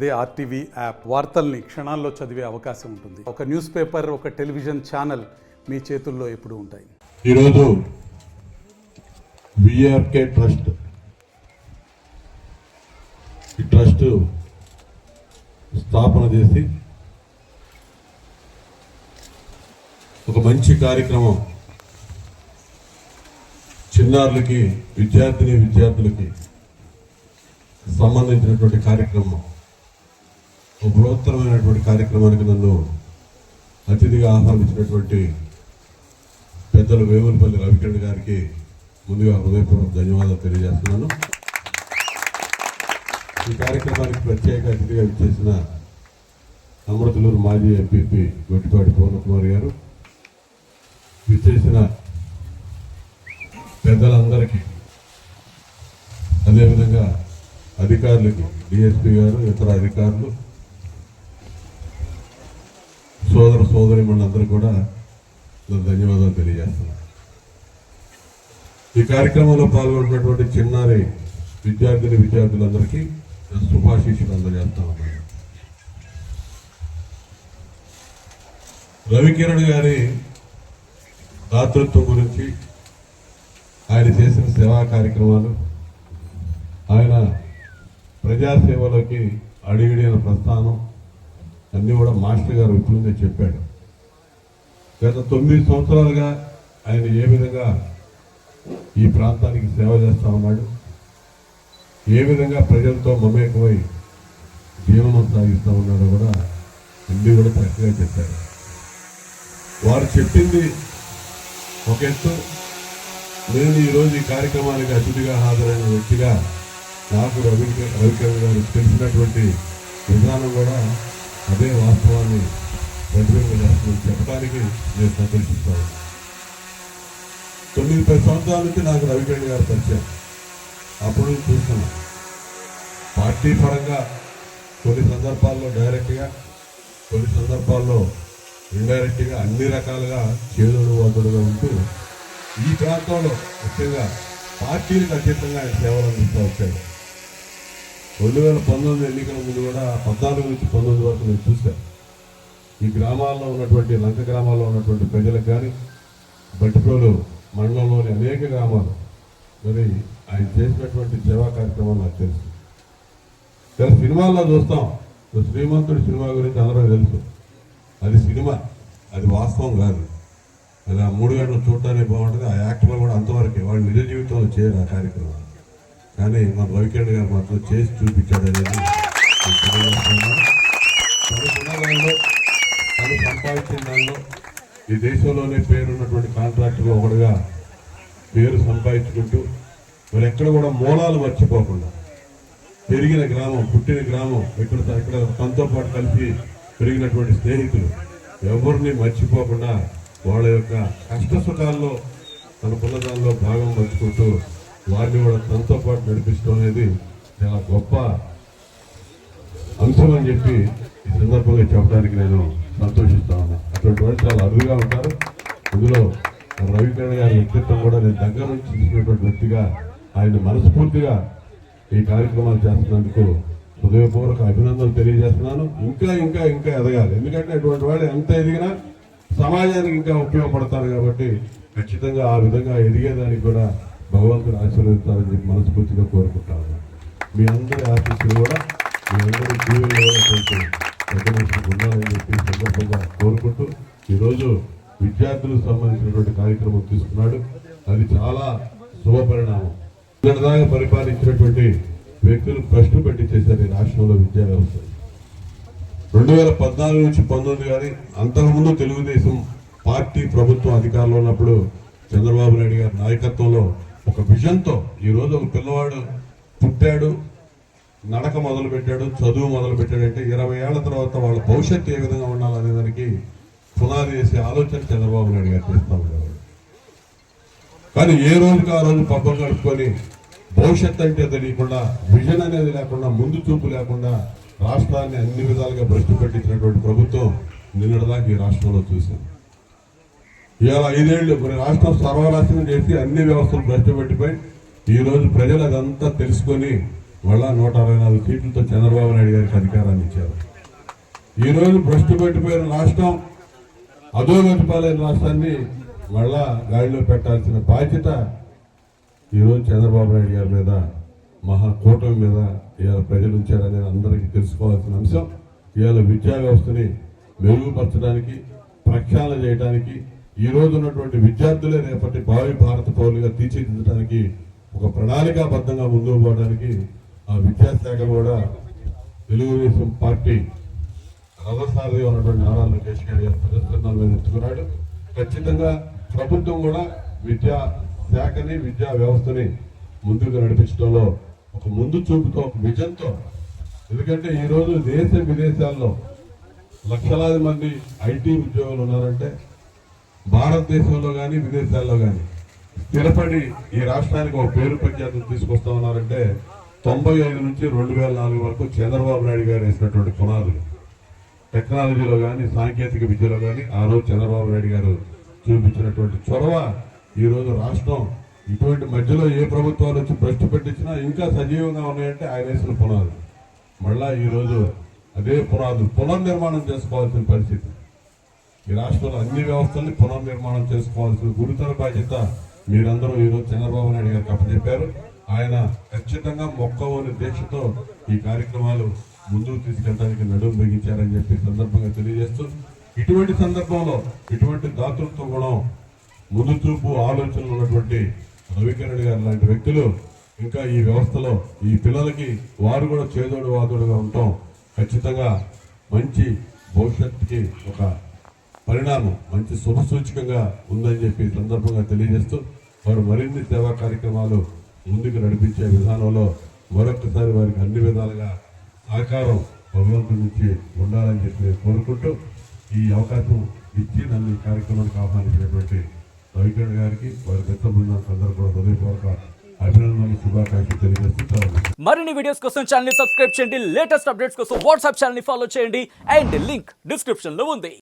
అదే RTV app వార్తల్ని క్షణాల్లో చదివే అవకాశం ఉంటుంది. ఒక న్యూస్ పేపర్, ఒక టెలివిజన్ ఛానల్ మీ చేతుల్లో ఎప్పుడూ ఉంటాయి. ఈరోజు విఆర్కే ట్రస్ట్ ఈ ట్రస్ట్ స్థాపన చేసి ఒక మంచి కార్యక్రమం చిన్నారులకి విద్యార్థులకి సంబంధించినటువంటి కార్యక్రమం, ఒక బృహత్తరమైనటువంటి కార్యక్రమానికి నన్ను అతిథిగా ఆహ్వానించినటువంటి పెద్దలు వేములపల్లి రవికిరణ్ గారికి ముందుగా హృదయపూర్వక ధన్యవాదాలు తెలియజేస్తున్నాను. ఈ కార్యక్రమానికి ప్రత్యేక అతిథిగా ఇచ్చేసిన అమృతలూరు మాజీ ఎంపీపీ గొట్టిపాటి పూర్ణకుమార్ గారు, ఇచ్చేసిన పెద్దలందరికీ, అదేవిధంగా అధికారులకి, డిఎస్పీ గారు, ఇతర అధికారులు, సోదరి మనందరూ కూడా ధన్యవాదాలు తెలియజేస్తున్నాను. ఈ కార్యక్రమంలో పాల్గొన్నటువంటి చిన్నారి విద్యార్థులందరికీ శుభాశీస్సులు అందజేస్తా ఉన్నాను. రవికిరణ్ గారి దాతృత్వం గురించి, ఆయన చేసిన సేవా కార్యక్రమాలు, ఆయన ప్రజాసేవలోకి అడిగిడిన ప్రస్థానం అన్నీ కూడా మాస్టర్ గారు విపులంగా చెప్పాడు. గత 9 సంవత్సరాలుగా ఆయన ఏ విధంగా ఈ ప్రాంతానికి సేవ చేస్తూ ఉన్నాడు, ఏ విధంగా ప్రజలతో మమేకమై జీవనం సాగిస్తూ ఉన్నాడో కూడా అన్నీ కూడా చక్కగా చెప్పారు. వారు చెప్పింది ఒక ఎత్తు. నేను ఈరోజు ఈ కార్యక్రమానికి అతిథిగా హాజరైన వ్యక్తిగా నాకు రవికిరణ్ గారు తెలిసినటువంటి విధానం కూడా అదే వాస్తవాన్ని ప్రతిబింబించేస్తుందని చెప్పడానికి నేను సంతోషిస్తాను. 9-10 సంవత్సరాల నుంచి నాకు రవికిరణ్ గారు పరిచయం. అప్పుడు చూస్తున్నాను పార్టీ పరంగా కొన్ని సందర్భాల్లో డైరెక్ట్గా, కొన్ని సందర్భాల్లో ఇండైరెక్ట్గా, అన్ని రకాలుగా చేదుడు వాదుడుగా ఉంటూ ఈ ప్రాంతంలో ముఖ్యంగా పార్టీలకు అతీతంగా ఆయన సేవలు అందిస్తూ వచ్చాడు. 2019 ఎన్నికల ముందు కూడా 14 నుంచి 19 వరకు నేను చూశాను. ఈ గ్రామాల్లో ఉన్నటువంటి లంక గ్రామాల్లో ఉన్నటువంటి ప్రజలకు కానీ, బట్టిప్రోలు మండలంలోని అనేక గ్రామాలు మరి ఆయన చేసినటువంటి సేవా కార్యక్రమాలు నాకు తెలుసు. సినిమాల్లో చూస్తాం, శ్రీమంతుడి సినిమా గురించి అందరూ తెలుసు. అది సినిమా, అది వాస్తవం కాదు. అది ఆ 3 గంటలు చూడటానికి బాగుంటుంది. ఆ యాక్టర్లు కూడా అంతవరకే, వాళ్ళు నిజ జీవితంలో చేయరు ఆ కార్యక్రమం. కానీ మన రవికిరణ్ గారు మాత్రం చేసి చూపించాడు అనేది తను సంపాదించిన దానిలో ఈ దేశంలోనే పేరున్నటువంటి కాంట్రాక్టర్లు ఒకటిగా పేరు సంపాదించుకుంటూ మరి ఎక్కడ కూడా మూలాలు మర్చిపోకుండా, పెరిగిన గ్రామం, పుట్టిన గ్రామం, ఇక్కడ తనతో పాటు కలిసి పెరిగినటువంటి స్నేహితులు ఎవరిని మర్చిపోకుండా వాళ్ళ యొక్క కష్ట సుఖాల్లో తనకున్న దానిలో భాగం పంచుకుంటూ వారిని కూడా తనతో పాటు నడిపిస్తూ అనేది చాలా గొప్ప అంశం అని చెప్పి ఈ సందర్భంగా చెప్పడానికి నేను సంతోషిస్తా ఉన్నా. అటువంటి వాళ్ళు చాలా అరుదుగా ఉంటారు. ఇందులో రవికిరణ్ గారి వ్యక్తిత్వం కూడా నేను దగ్గర నుంచి చూసినటువంటి వ్యక్తిగా ఆయన మనస్ఫూర్తిగా ఈ కార్యక్రమాలు చేస్తున్నందుకు హృదయపూర్వక అభినందనలు తెలియజేస్తున్నాను. ఇంకా ఇంకా ఇంకా ఎదగాలి. ఎందుకంటే అటువంటి వాళ్ళు ఎంత ఎదిగినా సమాజానికి ఇంకా ఉపయోగపడతారు. కాబట్టి ఖచ్చితంగా ఆ విధంగా ఎదిగేదానికి కూడా భగవంతుడు ఆశీర్వదిస్తారని చెప్పి మనస్ఫూర్తిగా కోరుకుంటాను. మీ అందరి ఆశీస్సులు కూడా మీ అందరి జీవనంలో కొంచెం ఉండాలని చెప్పి సందర్భంగా కోరుకుంటూ ఈరోజు విద్యార్థులకు సంబంధించినటువంటి కార్యక్రమం తీసుకున్నాడు. అది చాలా శుభపరిణామం. ఇక్కడదాకా పరిపాలించినటువంటి వ్యక్తులు కష్ట పెట్టి చేశారు ఈ రాష్ట్రంలో విద్యా వ్యవస్థ. 2014 నుంచి 19 కానీ అంతకుముందు తెలుగుదేశం పార్టీ ప్రభుత్వం అధికారంలో ఉన్నప్పుడు చంద్రబాబు నాయుడు గారి నాయకత్వంలో ఒక విజన్తో ఈరోజు ఒక పిల్లవాడు పుట్టాడు, నడక మొదలు పెట్టాడు, చదువు మొదలు పెట్టాడంటే 20 ఏళ్ల తర్వాత వాళ్ళ భవిష్యత్తు ఏ విధంగా ఉండాలనే దానికి పునాది చేసే ఆలోచన చంద్రబాబు నాయుడు గారు చేస్తూ ఉండేవాడు. కానీ ఏ రోజుకి ఆ రోజు పబ్బం గడుపుకొని భవిష్యత్తు అంటే తెలియకుండా, విజన్ అనేది లేకుండా, ముందు చూపు లేకుండా రాష్ట్రాన్ని అన్ని విధాలుగా భ్రష్టు పెట్టించినటువంటి ప్రభుత్వం నిన్నటిదాకా ఈ రాష్ట్రంలో చూశాం. ఇవాళ 5 ఏళ్ళు మరి రాష్ట్రం సర్వనాశనం చేసి అన్ని వ్యవస్థలు భ్రష్టు పెట్టిపోయి ఈరోజు ప్రజలు అదంతా తెలుసుకొని మళ్ళా 164 సీట్లతో చంద్రబాబు నాయుడు గారికి అధికారాన్ని ఇచ్చారు. ఈరోజు భ్రష్టు పట్టిపోయిన రాష్ట్రం, అధోగతి పాలైన రాష్ట్రాన్ని మళ్ళా గాడిలో పెట్టాల్సిన బాధ్యత ఈరోజు చంద్రబాబు నాయుడు గారి మీద, మహాకూటమి మీద ఇవాళ ప్రజలు ఉంచారనేది అందరికీ తెలుసుకోవాల్సిన అంశం. ఇవాళ విద్యా వ్యవస్థని మెరుగుపరచడానికి, ప్రక్షాళన చేయడానికి, ఈ రోజు ఉన్నటువంటి విద్యార్థులే రేపటి భావి భారత పౌరులుగా తీర్చిదిద్దడానికి ఒక ప్రణాళికాబద్ధంగా ముందుకు పోవడానికి ఆ విద్యాశాఖ కూడా తెలుగుదేశం పార్టీ రథసారథిగా ఉన్నటువంటి నారా లోకేష్ గారి ప్రదర్శనల మీద ఎత్తుకున్నాడు. ఖచ్చితంగా ప్రభుత్వం కూడా విద్యా శాఖని, విద్యా వ్యవస్థని ముందుకు నడిపించడంలో ఒక ముందు చూపుతో, ఒక విజన్తో. ఎందుకంటే ఈరోజు దేశ విదేశాల్లో లక్షలాది మంది ఐటీ ఉద్యోగులు ఉన్నారంటే, భారతదేశంలో కానీ విదేశాల్లో కానీ స్థిరపడి ఈ రాష్ట్రానికి ఒక పేరు ప్రఖ్యాతులు తీసుకొస్తా ఉన్నారంటే 95 నుంచి 2004 వరకు చంద్రబాబు నాయుడు గారు వేసినటువంటి పునాదులు. టెక్నాలజీలో కానీ, సాంకేతిక విద్యలో కానీ ఆ రోజు చంద్రబాబు నాయుడు గారు చూపించినటువంటి చొరవ ఈరోజు రాష్ట్రం ఇటువంటి మధ్యలో ఏ ప్రభుత్వాలు వచ్చి భ్రష్టు పెట్టించినా ఇంకా సజీవంగా ఉన్నాయంటే ఆయన వేసిన పునాదులు. మళ్ళా ఈరోజు అదే పునాదులు పునర్నిర్మాణం చేసుకోవాల్సిన పరిస్థితి. ఈ రాష్ట్రంలో అన్ని వ్యవస్థల్ని పునర్నిర్మాణం చేసుకోవాల్సిన గురుతర బాధ్యత మీరందరూ ఈరోజు చంద్రబాబు నాయుడు గారికి అప్పచెప్పారు. ఆయన ఖచ్చితంగా మొక్కవోని దీక్షతో ఈ కార్యక్రమాలు ముందుకు తీసుకెళ్ళడానికి నడుము బిగించారని చెప్పి సందర్భంగా తెలియజేస్తూ, ఇటువంటి సందర్భంలో ఇటువంటి దాతృత్వ గుణం, ముందు చూపు, ఆలోచనలు ఉన్నటువంటి రవికిరణ్ గారు లాంటి వ్యక్తులు ఇంకా ఈ వ్యవస్థలో ఈ పిల్లలకి వారు కూడా చేదోడు వాదోడుగా ఉండటం ఖచ్చితంగా మంచి భవిష్యత్తుకి ఒక పరిణామం, మంచి శుభసూచకంగా ఉందని చెప్పి సందర్భంగా తెలియజేస్తూ, వారు మరిన్ని సేవా కార్యక్రమాలు ముందుకు నడిపించే విధానంలో మరొకసారి వారికి అన్ని విధాలుగా సహకారం భగవంతుడి నుంచి ఉండాలని చెప్పి నేను కోరుకుంటూ, ఈ అవకాశం ఇచ్చి నన్ను ఈ కార్యక్రమానికి ఆహ్వానించినటువంటి రవికిరణ్ గారికి, వారి పెద్ద బృందానికి అందరూ కూడా హృదయపూర్వక అభినందనలు, శుభాకాంక్షలు తెలియజేస్తూ మరిన్ని వీడియోస్ కోసం ఛానల్ ని సబ్స్క్రైబ్ చేయండి. లేటెస్ట్ అప్డేట్స్ కోసం వాట్సాప్ ఛానల్ ని ఫాలో చేయండి. అండ్ లింక్ డిస్క్రిప్షన్ లో ఉంది.